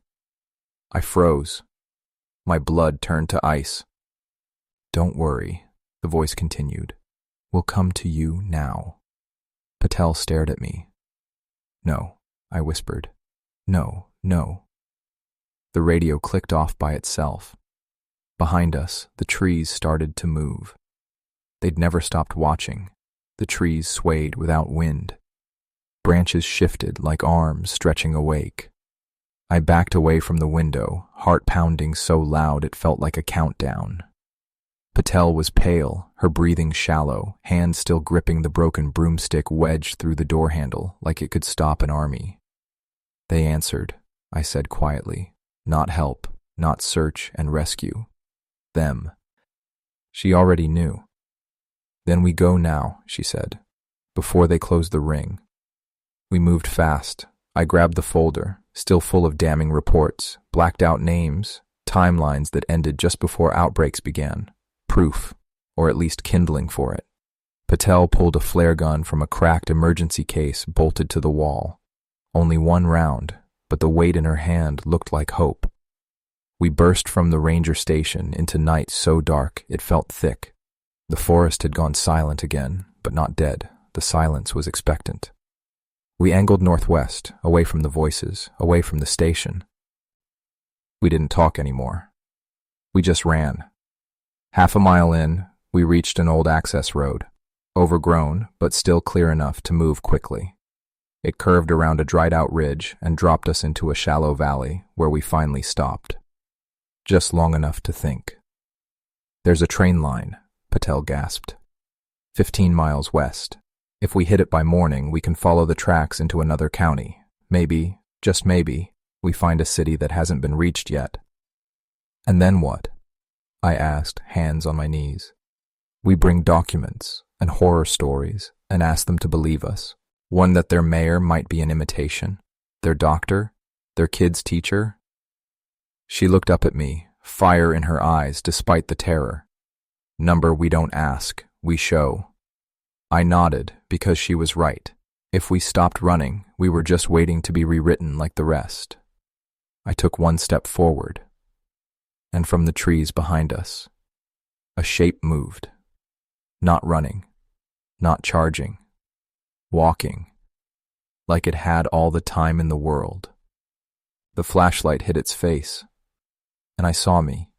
I froze. My blood turned to ice. Don't worry, the voice continued. We'll come to you now. Patel stared at me. No, I whispered. No, no. The radio clicked off by itself. Behind us, the trees started to move. They'd never stopped watching. The trees swayed without wind. Branches shifted like arms stretching awake. I backed away from the window, heart pounding so loud it felt like a countdown. Patel was pale, her breathing shallow, hands still gripping the broken broomstick wedged through the door handle like it could stop an army. They answered, I said quietly. Not help, not search and rescue. Them. She already knew. Then we go now, she said, before they close the ring. We moved fast. I grabbed the folder, still full of damning reports, blacked out names, timelines that ended just before outbreaks began. Proof, or at least kindling for it. Patel pulled a flare gun from a cracked emergency case bolted to the wall. Only one round, but the weight in her hand looked like hope. We burst from the ranger station into night so dark it felt thick. The forest had gone silent again, but not dead. The silence was expectant. We angled northwest, away from the voices, away from the station. We didn't talk anymore. We just ran. Half a mile in, we reached an old access road, overgrown but still clear enough to move quickly. It curved around a dried-out ridge and dropped us into a shallow valley where we finally stopped. Just long enough to think. There's a train line, Patel gasped. 15 miles west. If we hit it by morning, we can follow the tracks into another county. Maybe, just maybe, we find a city that hasn't been reached yet. And then what? I asked, hands on my knees. We bring documents and horror stories and ask them to believe us. One that their mayor might be an imitation, their doctor, their kid's teacher. She looked up at me, fire in her eyes despite the terror. Number we don't ask, we show. I nodded because she was right. If we stopped running, we were just waiting to be rewritten like the rest. I took one step forward, and from the trees behind us, a shape moved. Not running, not charging, walking, like it had all the time in the world. The flashlight hit its face, and I saw me,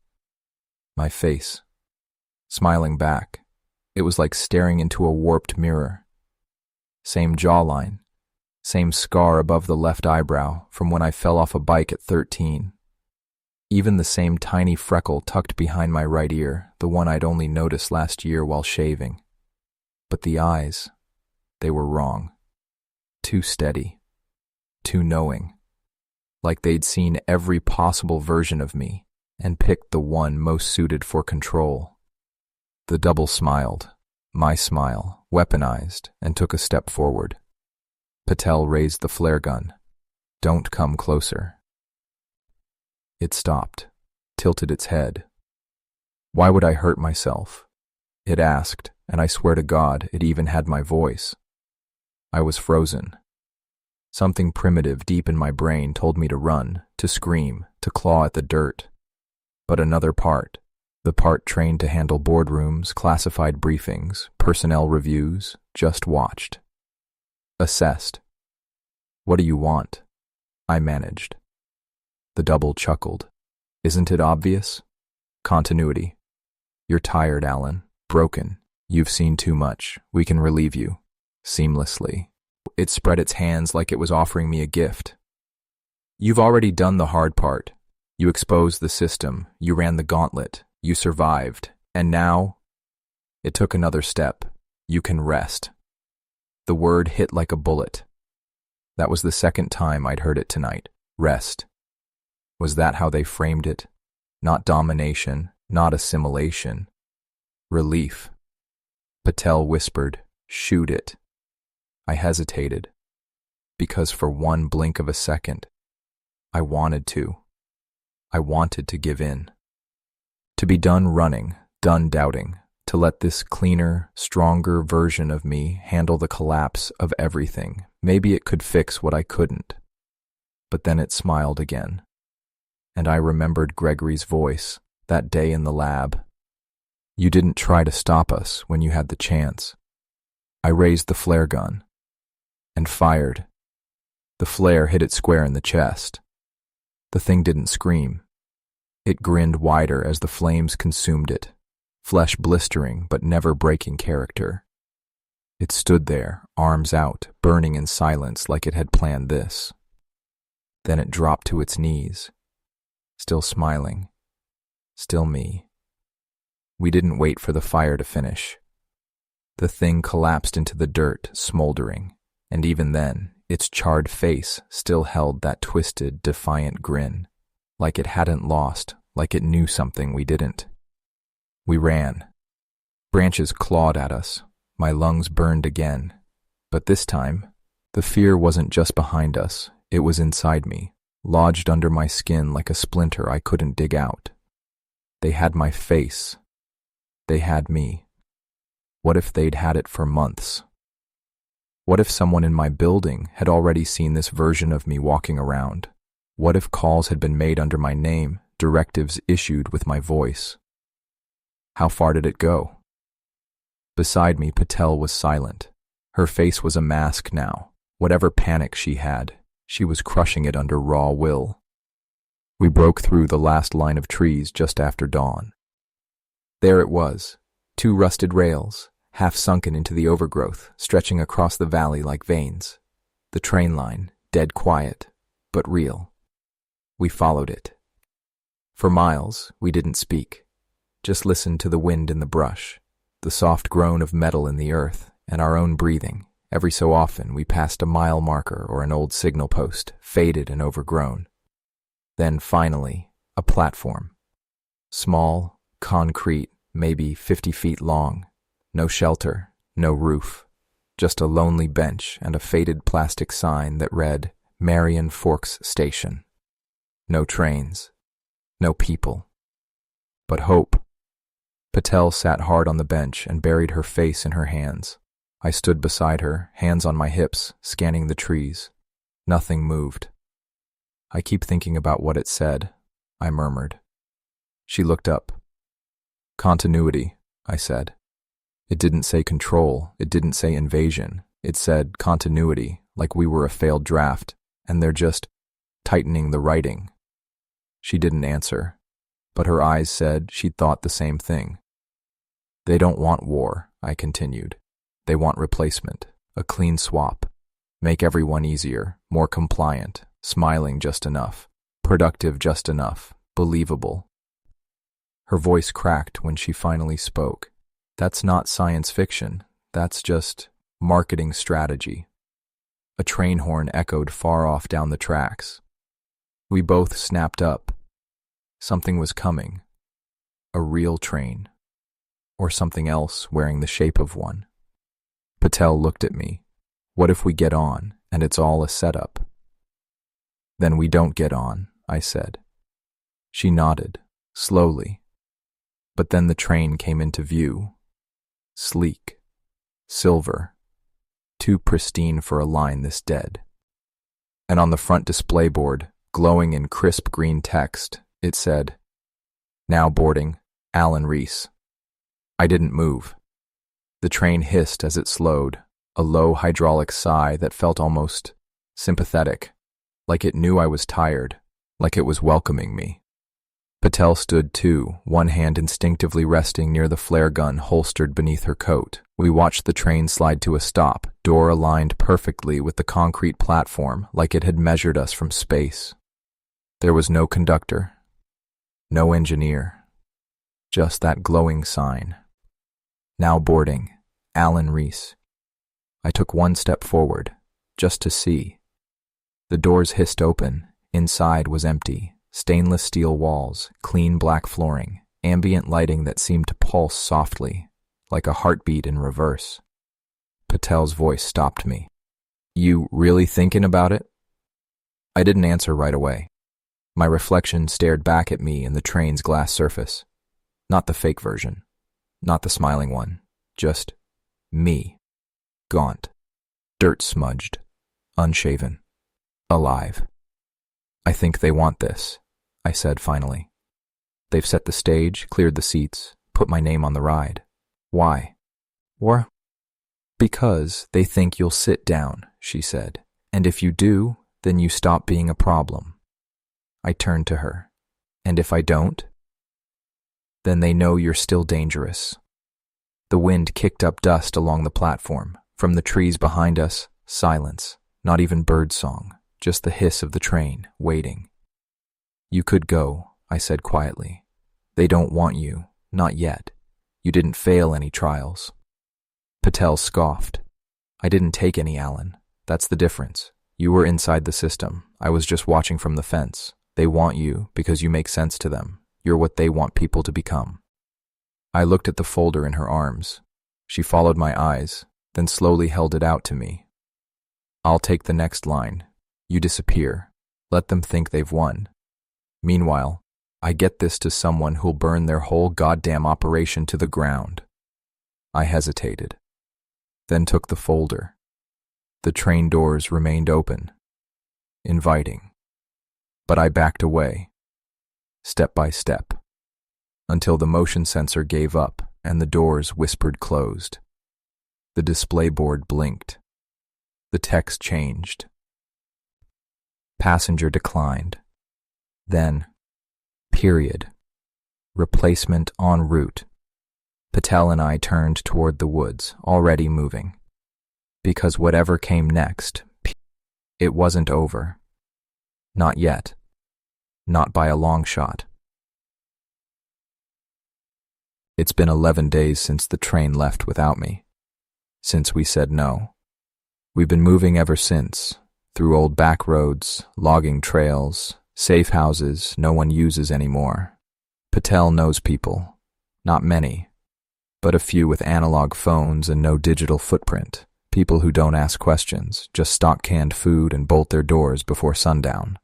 my face, smiling back. It was like staring into a warped mirror. Same jawline, same scar above the left eyebrow from when I fell off a bike at 13. Even the same tiny freckle tucked behind my right ear, the one I'd only noticed last year while shaving. But the eyes, they were wrong. Too steady, too knowing. Like they'd seen every possible version of me and picked the one most suited for control. The double smiled, my smile, weaponized, and took a step forward. Patel raised the flare gun. Don't come closer. It stopped, tilted its head. Why would I hurt myself? It asked, and I swear to God, it even had my voice. I was frozen. Something primitive deep in my brain told me to run, to scream, to claw at the dirt. But another part, the part trained to handle boardrooms, classified briefings, personnel reviews, just watched. Assessed. What do you want? I managed. The double chuckled. Isn't it obvious? Continuity. You're tired, Alan. Broken. You've seen too much. We can relieve you. Seamlessly. It spread its hands like it was offering me a gift. You've already done the hard part. You exposed the system. You ran the gauntlet. You survived. And now? It took another step. You can rest. The word hit like a bullet. That was the second time I'd heard it tonight. Rest. Was that how they framed it? Not domination, not assimilation. Relief. Patel whispered, "Shoot it." I hesitated, because for one blink of a second, I wanted to. I wanted to give in. To be done running, done doubting, to let this cleaner, stronger version of me handle the collapse of everything. Maybe it could fix what I couldn't. But then it smiled again. And I remembered Gregory's voice that day in the lab. You didn't try to stop us when you had the chance. I raised the flare gun and fired. The flare hit it square in the chest. The thing didn't scream. It grinned wider as the flames consumed it, flesh blistering but never breaking character. It stood there, arms out, burning in silence like it had planned this. Then it dropped to its knees, still smiling, still me. We didn't wait for the fire to finish. The thing collapsed into the dirt, smoldering, and even then, its charred face still held that twisted, defiant grin, like it hadn't lost, like it knew something we didn't. We ran. Branches clawed at us. My lungs burned again. But this time, the fear wasn't just behind us, it was inside me, lodged under my skin like a splinter I couldn't dig out. They had my face. They had me. What if they'd had it for months? What if someone in my building had already seen this version of me walking around? What if calls had been made under my name, directives issued with my voice? How far did it go? Beside me, Patel was silent. Her face was a mask now. Whatever panic she had, she was crushing it under raw will. We broke through the last line of trees just after dawn. There it was, 2 rusted rails, half sunken into the overgrowth, stretching across the valley like veins. The train line, dead quiet, but real. We followed it. For miles, we didn't speak, just listened to the wind in the brush, the soft groan of metal in the earth, and our own breathing. Every so often, we passed a mile marker or an old signal post, faded and overgrown. Then, finally, a platform. Small, concrete, maybe 50 feet long. No shelter, no roof. Just a lonely bench and a faded plastic sign that read, Marion Forks Station. No trains. No people. But hope. Patel sat hard on the bench and buried her face in her hands. I stood beside her, hands on my hips, scanning the trees. Nothing moved. I keep thinking about what it said, I murmured. She looked up. Continuity, I said. It didn't say control, it didn't say invasion. It said continuity, like we were a failed draft, and they're just tightening the writing. She didn't answer, but her eyes said she'd thought the same thing. They don't want war, I continued. They want replacement, a clean swap. Make everyone easier, more compliant, smiling just enough, productive just enough, believable. Her voice cracked when she finally spoke. That's not science fiction, that's just marketing strategy. A train horn echoed far off down the tracks. We both snapped up. Something was coming. A real train. Or something else wearing the shape of one. Patel looked at me. What if we get on, and it's all a setup? Then we don't get on, I said. She nodded, slowly. But then the train came into view. Sleek. Silver. Too pristine for a line this dead. And on the front display board, glowing in crisp green text, it said, Now boarding, Alan Reese. I didn't move. The train hissed as it slowed, a low hydraulic sigh that felt almost sympathetic, like it knew I was tired, like it was welcoming me. Patel stood too, one hand instinctively resting near the flare gun holstered beneath her coat. We watched the train slide to a stop, door aligned perfectly with the concrete platform like it had measured us from space. There was no conductor, no engineer, just that glowing sign. Now boarding, Alan Reese. I took one step forward, just to see. The doors hissed open. Inside was empty. Stainless steel walls, clean black flooring, ambient lighting that seemed to pulse softly, like a heartbeat in reverse. Patel's voice stopped me. You really thinking about it? I didn't answer right away. My reflection stared back at me in the train's glass surface. Not the fake version. Not the smiling one. Just me. Gaunt. Dirt smudged. Unshaven. Alive. I think they want this, I said finally. They've set the stage, cleared the seats, put my name on the ride. Why? Or? Because they think you'll sit down, she said. And if you do, then you stop being a problem. I turned to her. And if I don't? Then they know you're still dangerous. The wind kicked up dust along the platform. From the trees behind us, silence, not even bird song, just the hiss of the train, waiting. You could go, I said quietly. They don't want you, not yet. You didn't fail any trials. Patel scoffed. I didn't take any, Alan. That's the difference. You were inside the system. I was just watching from the fence. They want you because you make sense to them. You're what they want people to become. I looked at the folder in her arms. She followed my eyes, then slowly held it out to me. I'll take the next line. You disappear. Let them think they've won. Meanwhile, I get this to someone who'll burn their whole goddamn operation to the ground. I hesitated, then took the folder. The train doors remained open, inviting. But I backed away, step by step, until the motion sensor gave up and the doors whispered closed. The display board blinked. The text changed. Passenger declined. Then, period. Replacement en route. Patel and I turned toward the woods, already moving. Because whatever came next, it wasn't over. Not yet. Not by a long shot. It's been 11 days since the train left without me. Since we said no. We've been moving ever since, through old back roads, logging trails, safe houses no one uses anymore. Patel knows people. Not many, but a few with analog phones and no digital footprint. People who don't ask questions, just stock canned food and bolt their doors before sundown.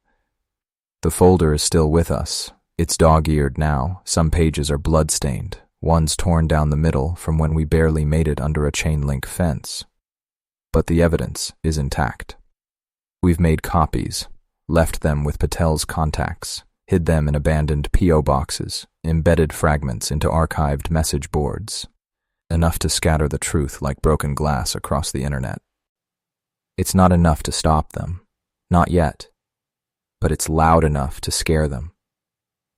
The folder is still with us. It's dog-eared now. Some pages are blood-stained. One's torn down the middle from when we barely made it under a chain-link fence. But the evidence is intact. We've made copies, left them with Patel's contacts, hid them in abandoned P.O. boxes, embedded fragments into archived message boards. Enough to scatter the truth like broken glass across the internet. It's not enough to stop them. Not yet. But it's loud enough to scare them.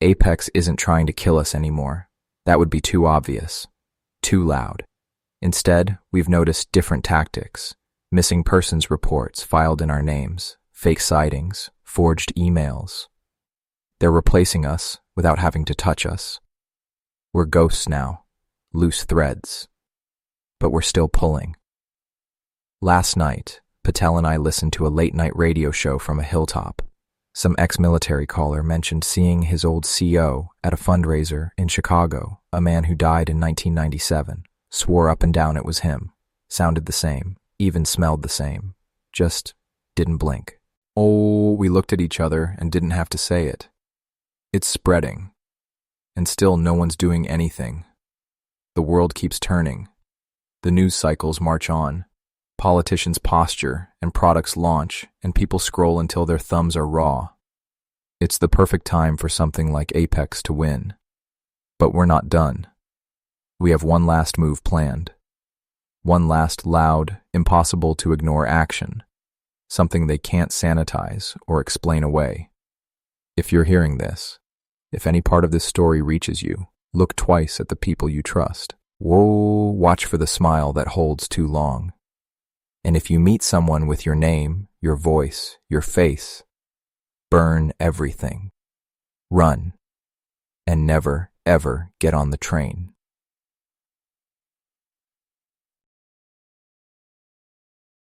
Apex isn't trying to kill us anymore. That would be too obvious. Too loud. Instead, we've noticed different tactics. Missing persons reports filed in our names, fake sightings, forged emails. They're replacing us without having to touch us. We're ghosts now. Loose threads. But we're still pulling. Last night, Patel and I listened to a late-night radio show from a hilltop. Some ex-military caller mentioned seeing his old CO at a fundraiser in Chicago, a man who died in 1997. Swore up and down it was him. Sounded the same, even smelled the same. Just didn't blink. Oh, we looked at each other and didn't have to say it. It's spreading. And still no one's doing anything. The world keeps turning. The news cycles march on. Politicians posture and products launch and people scroll until their thumbs are raw. It's the perfect time for something like Apex to win. But we're not done. We have one last move planned. One last loud, impossible to ignore action. Something they can't sanitize or explain away. If you're hearing this, if any part of this story reaches you, look twice at the people you trust. Whoa, watch for the smile that holds too long. And if you meet someone with your name, your voice, your face, burn everything. Run. And never, ever get on the train.